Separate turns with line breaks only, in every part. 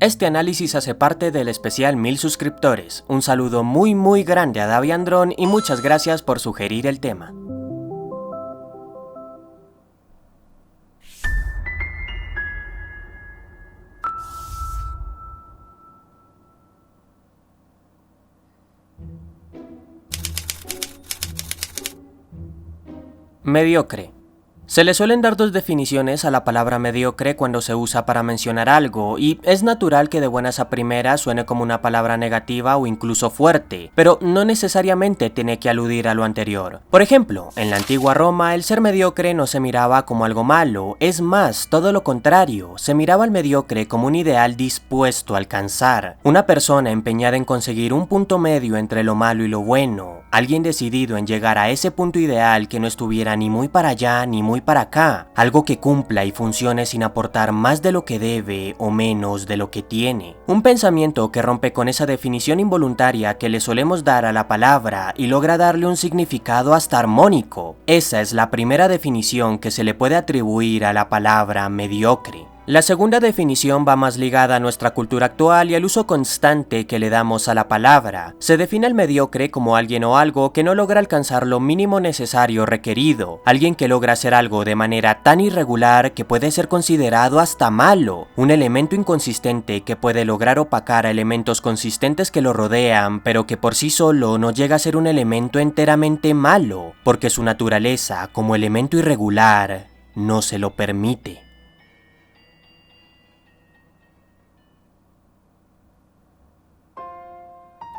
Este análisis hace parte del especial 1000 suscriptores. Un saludo muy grande a Davi Andrón y muchas gracias por sugerir el tema. Mediocre. Se le suelen dar dos definiciones a la palabra mediocre cuando se usa para mencionar algo, y es natural que de buenas a primeras suene como una palabra negativa o incluso fuerte, pero no necesariamente tiene que aludir a lo anterior. Por ejemplo, en la antigua Roma el ser mediocre no se miraba como algo malo, es más, todo lo contrario, se miraba al mediocre como un ideal dispuesto a alcanzar, una persona empeñada en conseguir un punto medio entre lo malo y lo bueno, alguien decidido en llegar a ese punto ideal que no estuviera ni muy para allá ni muy para acá, algo que cumpla y funcione sin aportar más de lo que debe o menos de lo que tiene. Un pensamiento que rompe con esa definición involuntaria que le solemos dar a la palabra y logra darle un significado hasta armónico. Esa es la primera definición que se le puede atribuir a la palabra mediocre. La segunda definición va más ligada a nuestra cultura actual y al uso constante que le damos a la palabra. Se define al mediocre como alguien o algo que no logra alcanzar lo mínimo necesario requerido, alguien que logra hacer algo de manera tan irregular que puede ser considerado hasta malo, un elemento inconsistente que puede lograr opacar a elementos consistentes que lo rodean, pero que por sí solo no llega a ser un elemento enteramente malo, porque su naturaleza como elemento irregular no se lo permite.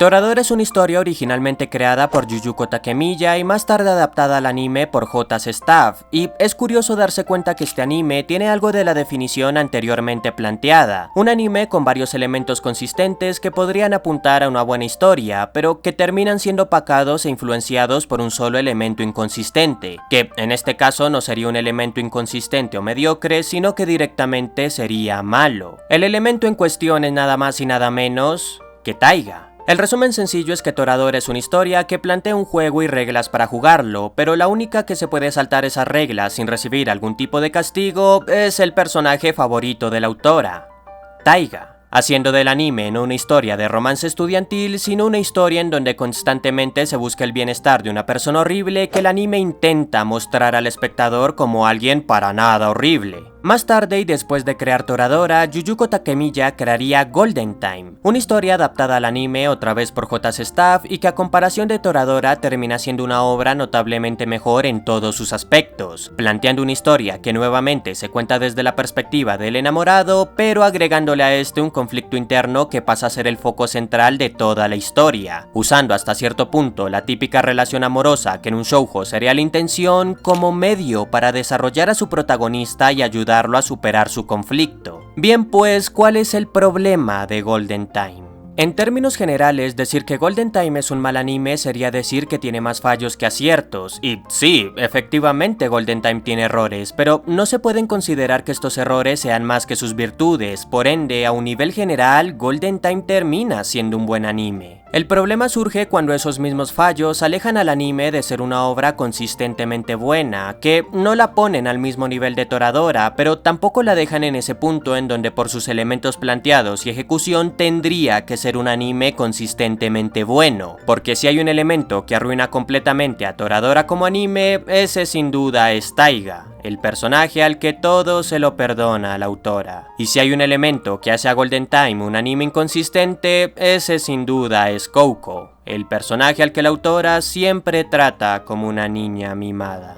Toradora es una historia originalmente creada por Yuyuko Takemiya y más tarde adaptada al anime por J.C. Staff, y es curioso darse cuenta que este anime tiene algo de la definición anteriormente planteada, un anime con varios elementos consistentes que podrían apuntar a una buena historia, pero que terminan siendo opacados e influenciados por un solo elemento inconsistente, que en este caso no sería un elemento inconsistente o mediocre, sino que directamente sería malo. El elemento en cuestión es nada más y nada menos que Taiga. El resumen sencillo es que Toradora es una historia que plantea un juego y reglas para jugarlo, pero la única que se puede saltar esas reglas sin recibir algún tipo de castigo es el personaje favorito de la autora, Taiga, haciendo del anime no una historia de romance estudiantil, sino una historia en donde constantemente se busca el bienestar de una persona horrible que el anime intenta mostrar al espectador como alguien para nada horrible. Más tarde y después de crear Toradora, Yuyuko Takemiya crearía Golden Time, una historia adaptada al anime otra vez por J.C. Staff y que a comparación de Toradora termina siendo una obra notablemente mejor en todos sus aspectos, planteando una historia que nuevamente se cuenta desde la perspectiva del enamorado, pero agregándole a este un conflicto interno que pasa a ser el foco central de toda la historia, usando hasta cierto punto la típica relación amorosa que en un shoujo sería la intención como medio para desarrollar a su protagonista y ayudarlo a superar su conflicto. Bien pues, ¿cuál es el problema de Golden Time? En términos generales, decir que Golden Time es un mal anime sería decir que tiene más fallos que aciertos, y sí, efectivamente Golden Time tiene errores, pero no se pueden considerar que estos errores sean más que sus virtudes, por ende, a un nivel general, Golden Time termina siendo un buen anime. El problema surge cuando esos mismos fallos alejan al anime de ser una obra consistentemente buena, que no la ponen al mismo nivel de Toradora, pero tampoco la dejan en ese punto en donde por sus elementos planteados y ejecución tendría que ser un anime consistentemente bueno, porque si hay un elemento que arruina completamente a Toradora como anime, ese sin duda es Taiga, el personaje al que todo se lo perdona a la autora. Y si hay un elemento que hace a Golden Time un anime inconsistente, ese sin duda es Kouko, el personaje al que la autora siempre trata como una niña mimada.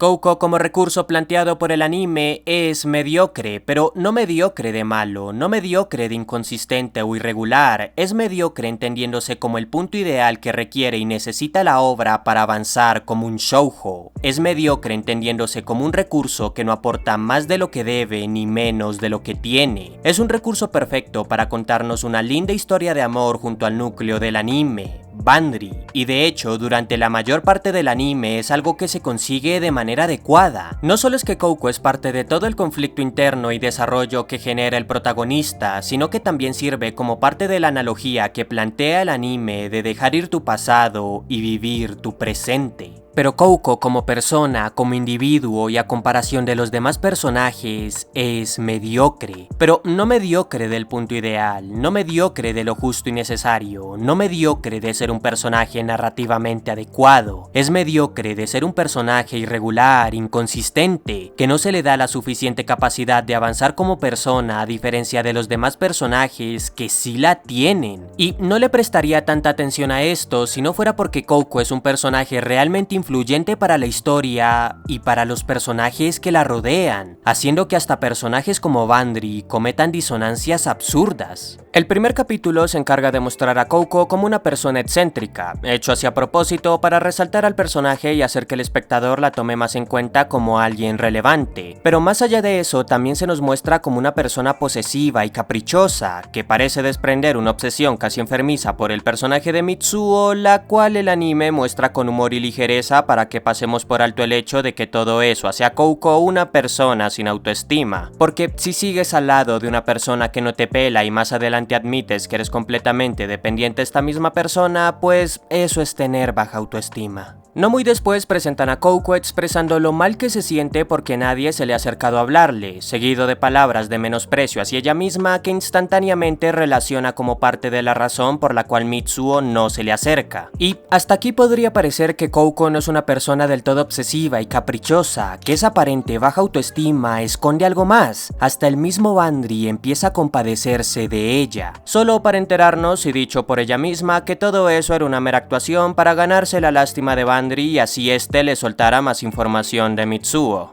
Kouko como recurso planteado por el anime es mediocre, pero no mediocre de malo, no mediocre de inconsistente o irregular, es mediocre entendiéndose como el punto ideal que requiere y necesita la obra para avanzar como un shoujo, es mediocre entendiéndose como un recurso que no aporta más de lo que debe ni menos de lo que tiene, es un recurso perfecto para contarnos una linda historia de amor junto al núcleo del anime. Bandry, y de hecho durante la mayor parte del anime es algo que se consigue de manera adecuada. No solo es que Kouko es parte de todo el conflicto interno y desarrollo que genera el protagonista, sino que también sirve como parte de la analogía que plantea el anime de dejar ir tu pasado y vivir tu presente. Pero Kouko como persona, como individuo y a comparación de los demás personajes es mediocre. Pero no mediocre del punto ideal, no mediocre de lo justo y necesario, no mediocre de ser un personaje narrativamente adecuado. Es mediocre de ser un personaje irregular, inconsistente, que no se le da la suficiente capacidad de avanzar como persona a diferencia de los demás personajes que sí la tienen. Y no le prestaría tanta atención a esto si no fuera porque Kouko es un personaje realmente influyente para la historia y para los personajes que la rodean, haciendo que hasta personajes como Bandry cometan disonancias absurdas. El primer capítulo se encarga de mostrar a Kouko como una persona excéntrica, hecho así a propósito para resaltar al personaje y hacer que el espectador la tome más en cuenta como alguien relevante. Pero más allá de eso, también se nos muestra como una persona posesiva y caprichosa, que parece desprender una obsesión casi enfermiza por el personaje de Mitsuo, la cual el anime muestra con humor y ligereza para que pasemos por alto el hecho de que todo eso hace a Kouko una persona sin autoestima. Porque si sigues al lado de una persona que no te pela y más adelante admites que eres completamente dependiente de esta misma persona, pues eso es tener baja autoestima. No muy después presentan a Kouko expresando lo mal que se siente porque nadie se le ha acercado a hablarle, seguido de palabras de menosprecio hacia ella misma que instantáneamente relaciona como parte de la razón por la cual Mitsuo no se le acerca. Y hasta aquí podría parecer que Kouko no es una persona del todo obsesiva y caprichosa, que esa aparente baja autoestima esconde algo más. Hasta el mismo Bandry empieza a compadecerse de ella, solo para enterarnos, y dicho por ella misma, que todo eso era una mera actuación para ganarse la lástima de Bandry y así este le soltara más información de Mitsuo.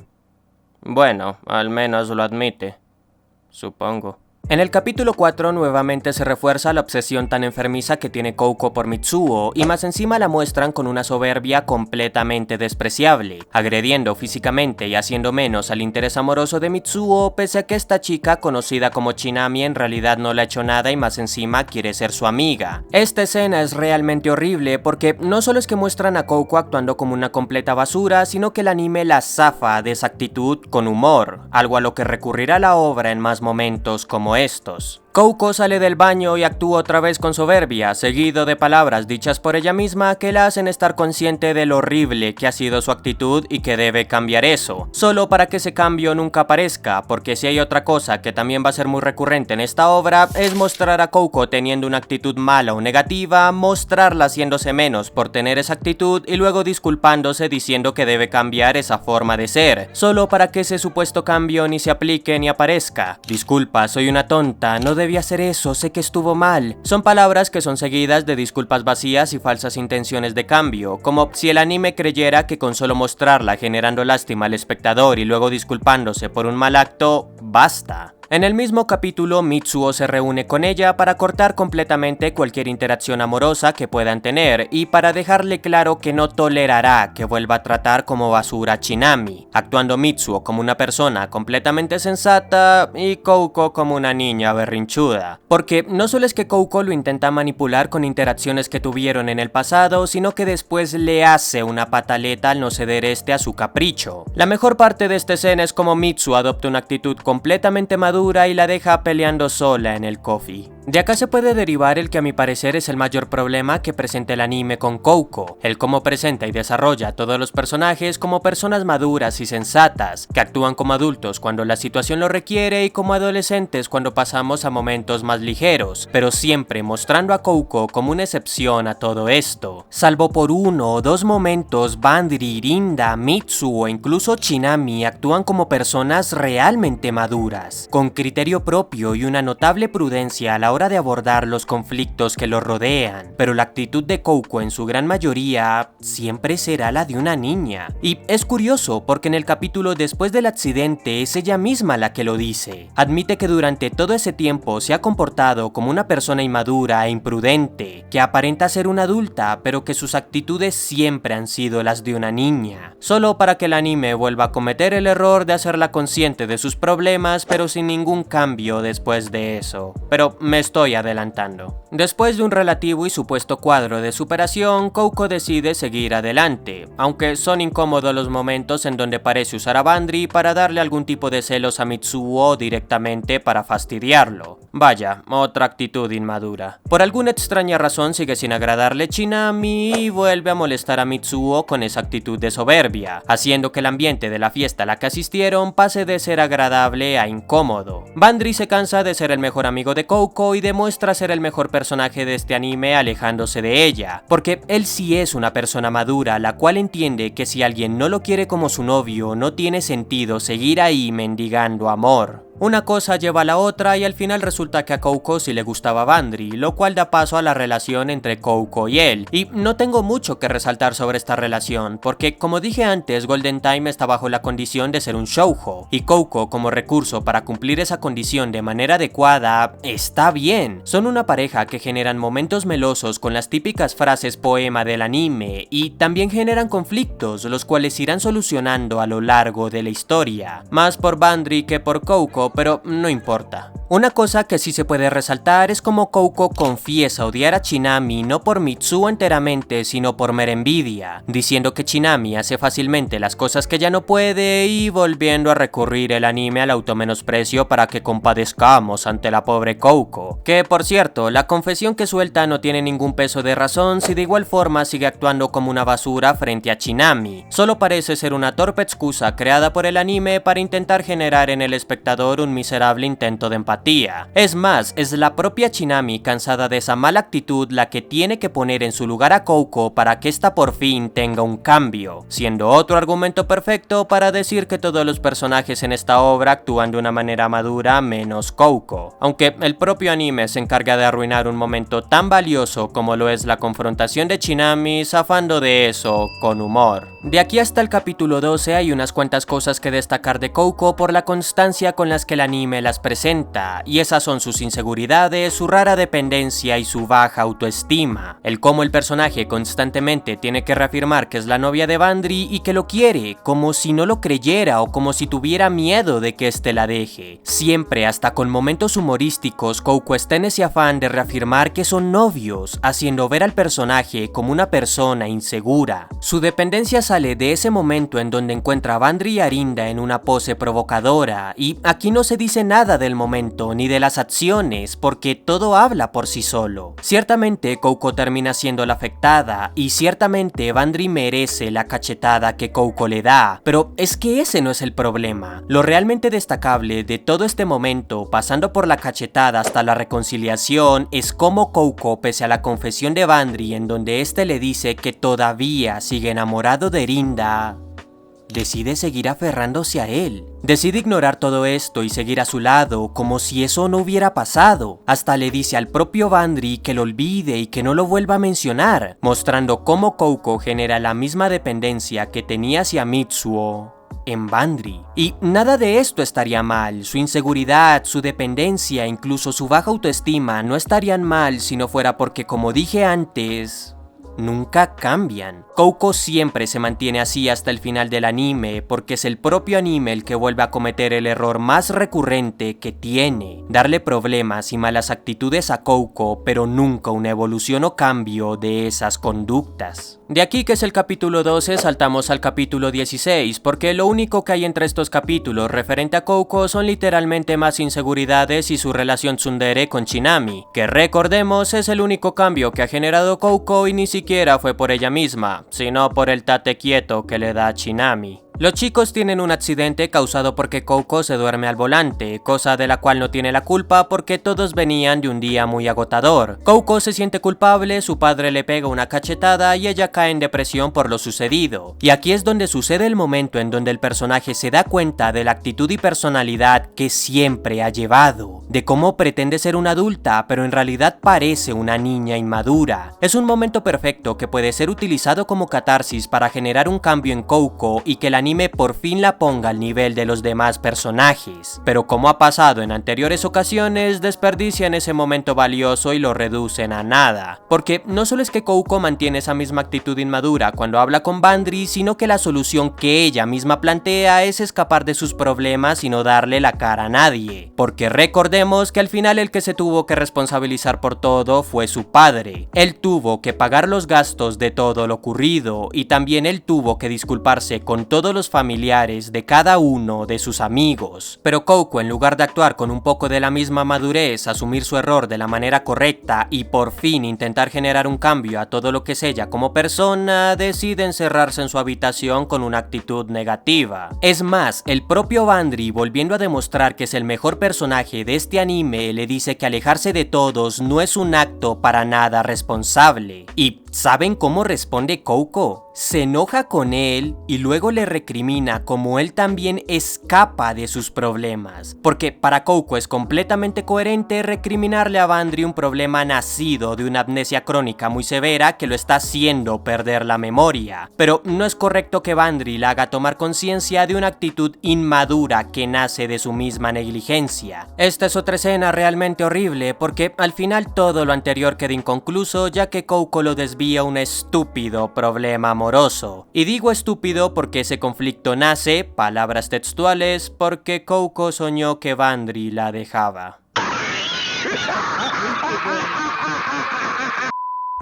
Bueno, al menos lo admite, supongo. En el capítulo 4 nuevamente se refuerza la obsesión tan enfermiza que tiene Kouko por Mitsuo y más encima la muestran con una soberbia completamente despreciable, agrediendo físicamente y haciendo menos al interés amoroso de Mitsuo pese a que esta chica conocida como Chinami en realidad no le ha hecho nada y más encima quiere ser su amiga. Esta escena es realmente horrible porque no solo es que muestran a Kouko actuando como una completa basura, sino que el anime la zafa de esa actitud con humor, algo a lo que recurrirá la obra en más momentos como estos. Kouko sale del baño y actúa otra vez con soberbia, seguido de palabras dichas por ella misma que la hacen estar consciente de lo horrible que ha sido su actitud y que debe cambiar eso, solo para que ese cambio nunca aparezca, porque si hay otra cosa que también va a ser muy recurrente en esta obra, es mostrar a Kouko teniendo una actitud mala o negativa, mostrarla haciéndose menos por tener esa actitud y luego disculpándose diciendo que debe cambiar esa forma de ser, solo para que ese supuesto cambio ni se aplique ni aparezca. Disculpa, soy una tonta, no debía hacer eso, sé que estuvo mal. Son palabras que son seguidas de disculpas vacías y falsas intenciones de cambio, como si el anime creyera que con solo mostrarla generando lástima al espectador y luego disculpándose por un mal acto, basta. En el mismo capítulo, Mitsuo se reúne con ella para cortar completamente cualquier interacción amorosa que puedan tener y para dejarle claro que no tolerará que vuelva a tratar como basura a Chinami, actuando Mitsuo como una persona completamente sensata y Kouko como una niña berrinchuda. Porque no solo es que Kouko lo intenta manipular con interacciones que tuvieron en el pasado, sino que después le hace una pataleta al no ceder a su capricho. La mejor parte de esta escena es como Mitsuo adopta una actitud completamente madura y la deja peleando sola en el coffee. De acá se puede derivar el que a mi parecer es el mayor problema que presenta el anime con Kouko, el cómo presenta y desarrolla a todos los personajes como personas maduras y sensatas, que actúan como adultos cuando la situación lo requiere y como adolescentes cuando pasamos a momentos más ligeros, pero siempre mostrando a Kouko como una excepción a todo esto. Salvo por uno o dos momentos, Bandry, Rinda, Mitsu o incluso Chinami actúan como personas realmente maduras, con criterio propio y una notable prudencia a la hora de abordar los conflictos que los rodean, pero la actitud de Kouko en su gran mayoría siempre será la de una niña. Y es curioso porque en el capítulo después del accidente es ella misma la que lo dice. Admite que durante todo ese tiempo se ha comportado como una persona inmadura e imprudente, que aparenta ser una adulta, pero que sus actitudes siempre han sido las de una niña, solo para que el anime vuelva a cometer el error de hacerla consciente de sus problemas, pero sin ningún cambio después de eso, pero me estoy adelantando. Después de un relativo y supuesto cuadro de superación, Kouko decide seguir adelante, aunque son incómodos los momentos en donde parece usar a Bandry para darle algún tipo de celos a Mitsuo o directamente para fastidiarlo. Vaya, otra actitud inmadura. Por alguna extraña razón sigue sin agradarle Chinami y vuelve a molestar a Mitsuo con esa actitud de soberbia, haciendo que el ambiente de la fiesta a la que asistieron pase de ser agradable a incómodo. Bandry se cansa de ser el mejor amigo de Kouko y demuestra ser el mejor personaje de este anime alejándose de ella, porque él sí es una persona madura, la cual entiende que si alguien no lo quiere como su novio, no tiene sentido seguir ahí mendigando amor. Una cosa lleva a la otra y al final resulta que a Kouko sí le gustaba Bandry, lo cual da paso a la relación entre Kouko y él. Y no tengo mucho que resaltar sobre esta relación, porque como dije antes, Golden Time está bajo la condición de ser un shoujo, y Kouko como recurso para cumplir esa condición de manera adecuada, está bien. Son una pareja que generan momentos melosos con las típicas frases poema del anime, y también generan conflictos, los cuales irán solucionando a lo largo de la historia, más por Bandry que por Kouko, pero no importa. Una cosa que sí se puede resaltar es como Kouko confiesa odiar a Chinami no por Mitsuo enteramente, sino por mera envidia, diciendo que Chinami hace fácilmente las cosas que ya no puede y volviendo a recurrir el anime al automenosprecio para que compadezcamos ante la pobre Kouko. Que por cierto, la confesión que suelta no tiene ningún peso de razón si de igual forma sigue actuando como una basura frente a Chinami. Solo parece ser una torpe excusa creada por el anime para intentar generar en el espectador un miserable intento de empatía. Es más, es la propia Chinami cansada de esa mala actitud la que tiene que poner en su lugar a Kouko para que ésta por fin tenga un cambio, siendo otro argumento perfecto para decir que todos los personajes en esta obra actúan de una manera madura menos Kouko, aunque el propio anime se encarga de arruinar un momento tan valioso como lo es la confrontación de Chinami zafando de eso con humor. De aquí hasta el capítulo 12 hay unas cuantas cosas que destacar de Kouko por la constancia con las que el anime las presenta, y esas son sus inseguridades, su rara dependencia y su baja autoestima. El cómo el personaje constantemente tiene que reafirmar que es la novia de Bandry y que lo quiere, como si no lo creyera o como si tuviera miedo de que éste la deje. Siempre, hasta con momentos humorísticos, Kouko está en ese afán de reafirmar que son novios, haciendo ver al personaje como una persona insegura. Su dependencia sale de ese momento en donde encuentra a Bandry y Arinda en una pose provocadora, y aquí no se dice nada del momento ni de las acciones porque todo habla por sí solo. Ciertamente Kouko termina siendo la afectada y ciertamente Bandry merece la cachetada que Kouko le da, pero es que ese no es el problema. Lo realmente destacable de todo este momento, pasando por la cachetada hasta la reconciliación, es cómo Kouko, pese a la confesión de Bandry en donde este le dice que todavía sigue enamorado de Rinda, decide seguir aferrándose a él. Decide ignorar todo esto y seguir a su lado como si eso no hubiera pasado. Hasta le dice al propio Bandry que lo olvide y que no lo vuelva a mencionar, mostrando cómo Kouko genera la misma dependencia que tenía hacia Mitsuo en Bandry. Y nada de esto estaría mal, su inseguridad, su dependencia, incluso su baja autoestima no estarían mal si no fuera porque, como dije antes, nunca cambian. Kouko siempre se mantiene así hasta el final del anime, porque es el propio anime el que vuelve a cometer el error más recurrente que tiene: darle problemas y malas actitudes a Kouko, pero nunca una evolución o cambio de esas conductas. De aquí que es el capítulo 12, saltamos al capítulo 16, porque lo único que hay entre estos capítulos referente a Kouko son literalmente más inseguridades y su relación tsundere con Chinami, que recordemos es el único cambio que ha generado Kouko y ni siquiera fue por ella misma, sino por el tate quieto que le da Chinami. Los chicos tienen un accidente causado porque Kouko se duerme al volante, cosa de la cual no tiene la culpa porque todos venían de un día muy agotador. Kouko se siente culpable, su padre le pega una cachetada y ella cae en depresión por lo sucedido. Y aquí es donde sucede el momento en donde el personaje se da cuenta de la actitud y personalidad que siempre ha llevado, de cómo pretende ser una adulta pero en realidad parece una niña inmadura. Es un momento perfecto que puede ser utilizado como catarsis para generar un cambio en Kouko y que el anime anime por fin la ponga al nivel de los demás personajes, pero como ha pasado en anteriores ocasiones, desperdician ese momento valioso y lo reducen a nada, porque no solo es que Kouko mantiene esa misma actitud inmadura cuando habla con Bandry, sino que la solución que ella misma plantea es escapar de sus problemas y no darle la cara a nadie, porque recordemos que al final el que se tuvo que responsabilizar por todo fue su padre. Él tuvo que pagar los gastos de todo lo ocurrido y también él tuvo que disculparse con todos los familiares de cada uno de sus amigos. Pero Kouko, en lugar de actuar con un poco de la misma madurez, asumir su error de la manera correcta y por fin intentar generar un cambio a todo lo que es ella como persona, decide encerrarse en su habitación con una actitud negativa. Es más, el propio Bandry, volviendo a demostrar que es el mejor personaje de este anime, le dice que alejarse de todos no es un acto para nada responsable. Y ¿saben cómo responde Kouko? Se enoja con él y luego le recrimina como él también escapa de sus problemas. Porque para Kouko es completamente coherente recriminarle a Bandry un problema nacido de una amnesia crónica muy severa que lo está haciendo perder la memoria. Pero no es correcto que Bandry la haga tomar conciencia de una actitud inmadura que nace de su misma negligencia. Esta es otra escena realmente horrible porque al final todo lo anterior queda inconcluso, ya que Kouko lo desvía a un estúpido problema amoroso. Y digo estúpido porque ese conflicto nace, palabras textuales, porque Kouko soñó que Bandry la dejaba.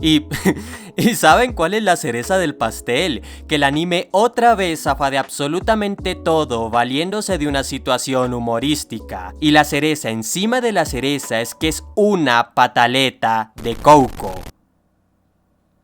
¿Y saben cuál es la cereza del pastel? Que el anime otra vez zafa de absolutamente todo valiéndose de una situación humorística. Y la cereza encima de la cereza es que es una pataleta de Kouko.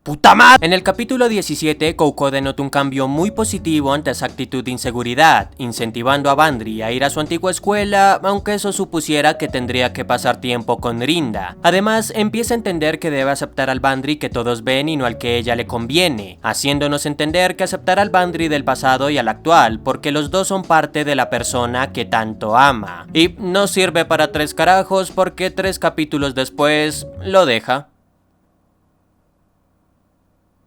¡Puta madre! En el capítulo 17, Kouko denota un cambio muy positivo ante esa actitud de inseguridad, incentivando a Bandry a ir a su antigua escuela, aunque eso supusiera que tendría que pasar tiempo con Rinda. Además, empieza a entender que debe aceptar al Bandry que todos ven y no al que ella le conviene, haciéndonos entender que aceptará al Bandry del pasado y al actual, porque los dos son parte de la persona que tanto ama. Y no sirve para 3 carajos porque 3 capítulos después lo deja.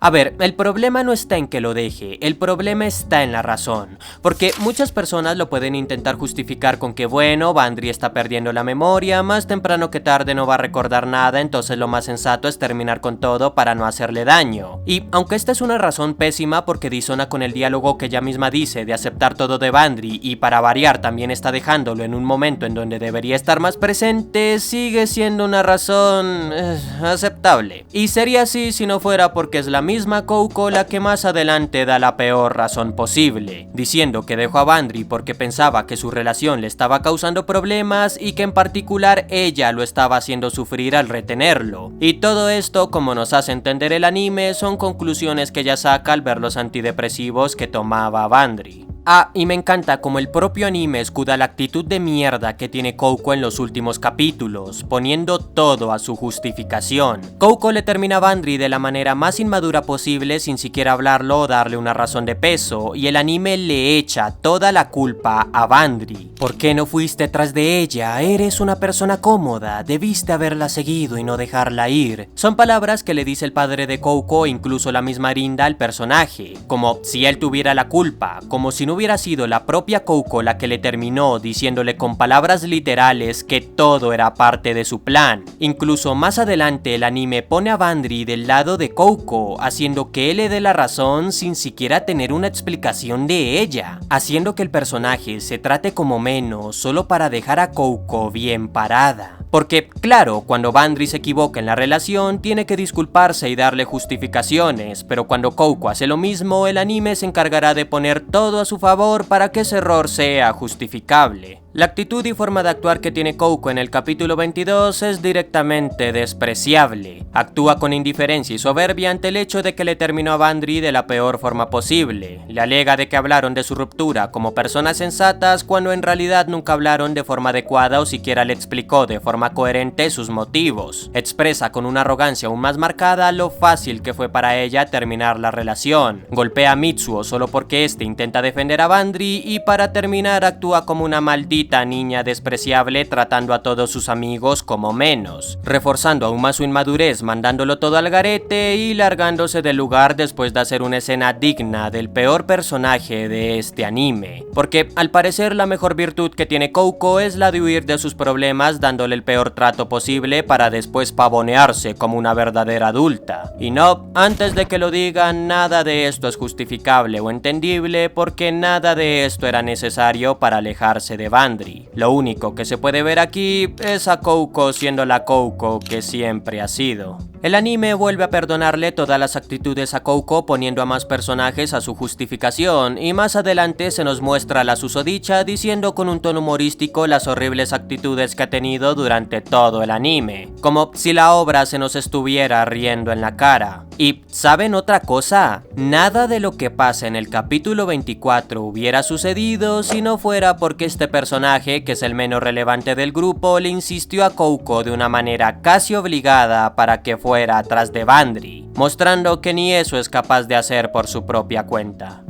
A ver, el problema no está en que lo deje, el problema está en la razón, porque muchas personas lo pueden intentar justificar con que bueno, Bandry está perdiendo la memoria, más temprano que tarde no va a recordar nada, entonces lo más sensato es terminar con todo para no hacerle daño. Y aunque esta es una razón pésima porque disona con el diálogo que ella misma dice de aceptar todo de Bandry y para variar también está dejándolo en un momento en donde debería estar más presente, sigue siendo una razón aceptable. Y sería así si no fuera porque es la misma Kouko la que más adelante da la peor razón posible, diciendo que dejó a Bandry porque pensaba que su relación le estaba causando problemas y que en particular ella lo estaba haciendo sufrir al retenerlo. Y todo esto, como nos hace entender el anime, son conclusiones que ella saca al ver los antidepresivos que tomaba Bandry. Ah, y me encanta como el propio anime escuda la actitud de mierda que tiene Kouko en los últimos capítulos, poniendo todo a su justificación. Kouko le termina a Bandry de la manera más inmadura posible sin siquiera hablarlo o darle una razón de peso, y el anime le echa toda la culpa a Bandry. ¿Por qué no fuiste tras de ella? Eres una persona cómoda, debiste haberla seguido y no dejarla ir. Son palabras que le dice el padre de Kouko e incluso la misma Rinda al personaje, como si él tuviera la culpa, como si no hubiera sido la propia Kouko la que le terminó diciéndole con palabras literales que todo era parte de su plan. Incluso más adelante el anime pone a Bandry del lado de Kouko, haciendo que él le dé la razón sin siquiera tener una explicación de ella, haciendo que el personaje se trate como menos solo para dejar a Kouko bien parada. Porque, claro, cuando Bandry se equivoca en la relación, tiene que disculparse y darle justificaciones, pero cuando Kouko hace lo mismo, el anime se encargará de poner todo a su favor para que ese error sea justificable. La actitud y forma de actuar que tiene Kouko en el capítulo 22 es directamente despreciable. Actúa con indiferencia y soberbia ante el hecho de que le terminó a Bandry de la peor forma posible. Le alega de que hablaron de su ruptura como personas sensatas cuando en realidad nunca hablaron de forma adecuada o siquiera le explicó de forma coherente sus motivos. Expresa con una arrogancia aún más marcada lo fácil que fue para ella terminar la relación. Golpea a Mitsuo solo porque este intenta defender a Bandry y para terminar actúa como una maldita maldita niña despreciable tratando a todos sus amigos como menos, reforzando aún más su inmadurez mandándolo todo al garete y largándose del lugar después de hacer una escena digna del peor personaje de este anime, porque al parecer la mejor virtud que tiene Kouko es la de huir de sus problemas dándole el peor trato posible para después pavonearse como una verdadera adulta. Y no, antes de que lo digan, nada de esto es justificable o entendible porque nada de esto era necesario para alejarse de Bandry. Lo único que se puede ver aquí es a Kouko siendo la Kouko que siempre ha sido. El anime vuelve a perdonarle todas las actitudes a Kouko poniendo a más personajes a su justificación y más adelante se nos muestra la susodicha diciendo con un tono humorístico las horribles actitudes que ha tenido durante todo el anime, como si la obra se nos estuviera riendo en la cara. Y ¿saben otra cosa? Nada de lo que pasa en el capítulo 24 hubiera sucedido si no fuera porque este personaje, que es el menos relevante del grupo, le insistió a Kouko de una manera casi obligada para que fuera atrás de Bandry, mostrando que ni eso es capaz de hacer por su propia cuenta.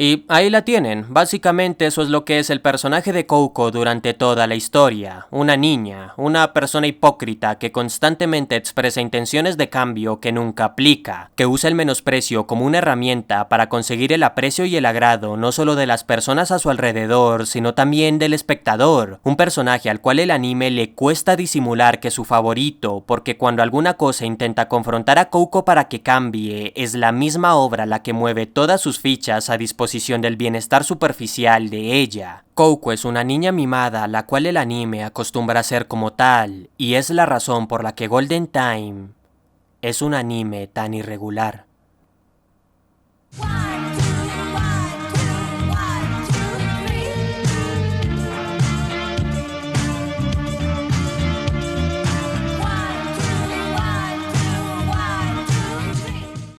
Y ahí la tienen, básicamente eso es lo que es el personaje de Kouko durante toda la historia, una niña, una persona hipócrita que constantemente expresa intenciones de cambio que nunca aplica, que usa el menosprecio como una herramienta para conseguir el aprecio y el agrado no solo de las personas a su alrededor, sino también del espectador, un personaje al cual el anime le cuesta disimular que es su favorito, porque cuando alguna cosa intenta confrontar a Kouko para que cambie, es la misma obra la que mueve todas sus fichas a disposición del bienestar superficial de ella. Kouko es una niña mimada la cual el anime acostumbra a ser como tal, y es la razón por la que Golden Time es un anime tan irregular.